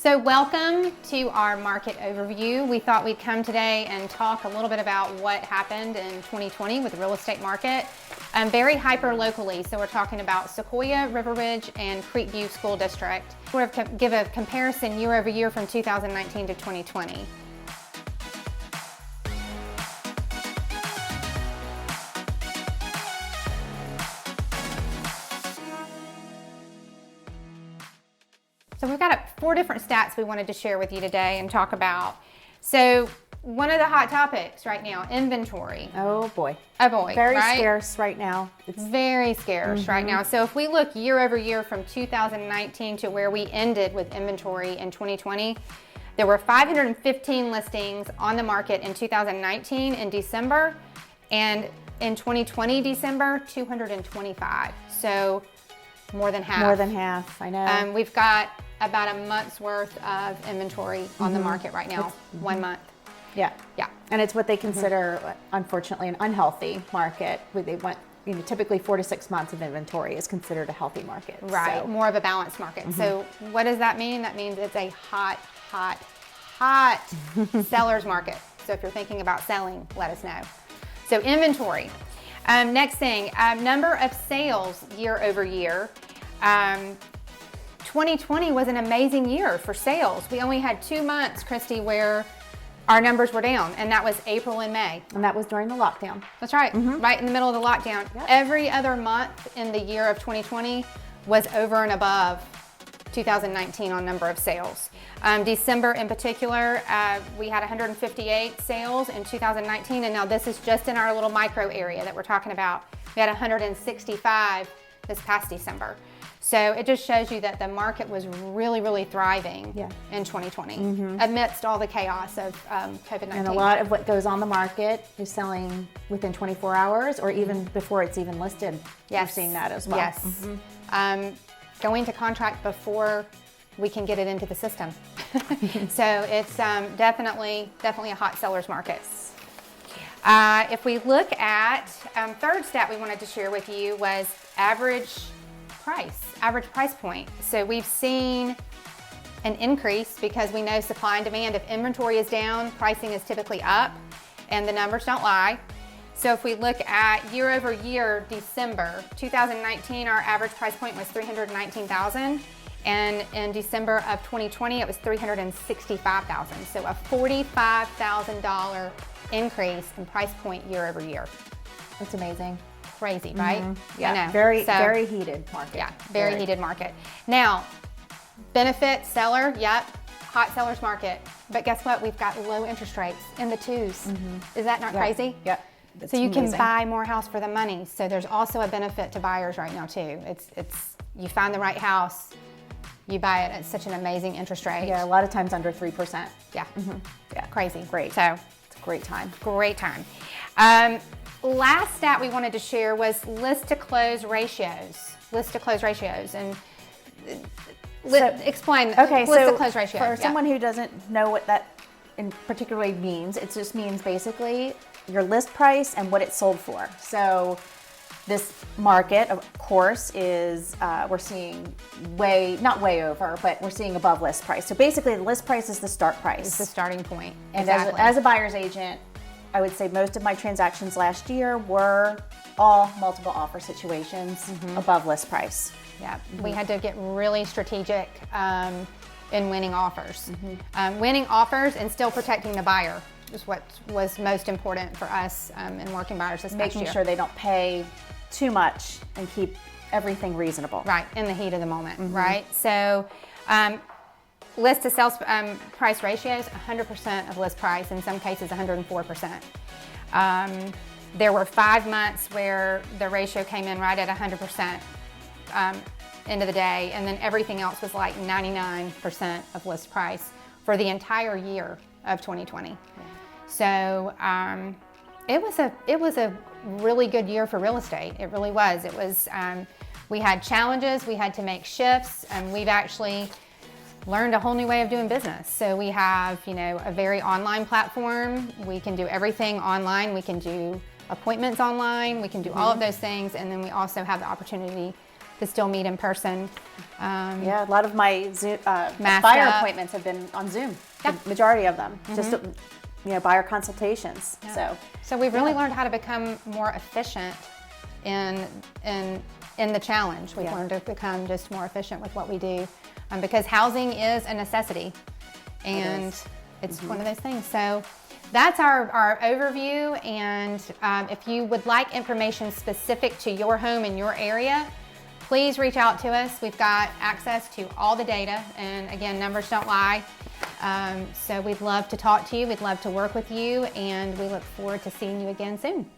So welcome to our market overview. We thought we'd come today and talk a little bit about what happened in 2020 with the real estate market, very hyper locally. So we're talking about Sequoyah, River Ridge, and Creekview School District. We're going to give a comparison year over year from 2019 to 2020. So we've got 4 different stats we wanted to share with you today and talk about. So one of the hot topics right now, inventory. Oh boy. Oh boy, Very right? scarce right now. It's very scarce right now. So if we look year over year from 2019 to where we ended with inventory in 2020, there were 515 listings on the market in 2019 in December, and in 2020 December, 225. So more than half. More than half, I know. We've got about a month's worth of inventory on the market right now, 1 month. Yeah. Yeah. And it's what they consider, unfortunately, an unhealthy market. Where they want, typically 4 to 6 months of inventory is considered a healthy market. Right, So, more of a balanced market. So what does that mean? That means it's a hot seller's market. So if you're thinking about selling, let us know. So inventory. Next thing, number of sales year over year. 2020 was an amazing year for sales. We only had 2 months, Kristie, where our numbers were down, and that was April and May. and that was during the lockdown. That's right, right in the middle of the lockdown. Yep. Every other month in the year of 2020 was over and above 2019 on number of sales. December in particular, we had 158 sales in 2019, and now this is just in our little micro area that we're talking about. We had 165 this past December. So it just shows you that the market was really thriving in 2020 amidst all the chaos of COVID-19. And a lot of what goes on the market is selling within 24 hours or even before it's even listed. Yes. We're seeing that as well. Yes. Going to contract before we can get it into the system. So it's definitely a hot seller's market. If we look at, third stat we wanted to share with you was average price point. So we've seen an increase because we know supply and demand. If inventory is down, pricing is typically up, and the numbers don't lie. So if we look at year over year, December 2019, our average price point was $319,000, and in December of 2020, it was $365,000. So a $45,000 increase in price point year over year. It's amazing. Crazy, right? Yeah, I know. very heated market. Yeah, very heated market. Now, benefit seller, yep, hot seller's market. But guess what? We've got low interest rates in the 2s. Is that not crazy? Yep. So you can buy more house for the money. So there's also a benefit to buyers right now too. It's you find the right house, you buy it at such an amazing interest rate. Yeah, a lot of times under 3%. Yeah. Yeah. Crazy. Great. So It's a great time. great time. Last stat we wanted to share was list to close ratios. List to close ratios, and explain Okay, list to so close ratio. for someone who doesn't know what that particularly means, it just means basically your list price and what it sold for. So this market, of course, is we're seeing not way over, but we're seeing above list price. So basically, the list price is the start price. It's the starting point. And exactly. as a buyer's agent, I would say most of my transactions last year were all multiple offer situations above list price. Yeah, we had to get really strategic in winning offers. Winning offers and still protecting the buyer is what was most important for us in working buyers this past year. Making sure they don't pay too much and keep everything reasonable. Right, in the heat of the moment, right? So list to sales price ratios, 100% of list price, in some cases 104%. There were 5 months where the ratio came in right at 100% end of the day, and then everything else was like 99% of list price for the entire year of 2020. So it was a really good year for real estate. It really was. It was. We had challenges. We had to make shifts, and we've actually learned a whole new way of doing business. So we have, a very online platform. We can do everything online. We can do appointments online. We can do all of those things, and then we also have the opportunity to still meet in person. Yeah, a lot of my Zoom, Masked buyer up. appointments have been on Zoom. Yeah. The majority of them, just buyer consultations. So we've really learned how to become more efficient in the challenge. We've learned to become just more efficient with what we do, because housing is a necessity, and it's one of those things. So that's our overview, and if you would like information specific to your home in your area, please reach out to us. We've got access to all the data, and again, numbers don't lie. So we'd love to talk to you. We'd love to work with you, and we look forward to seeing you again soon.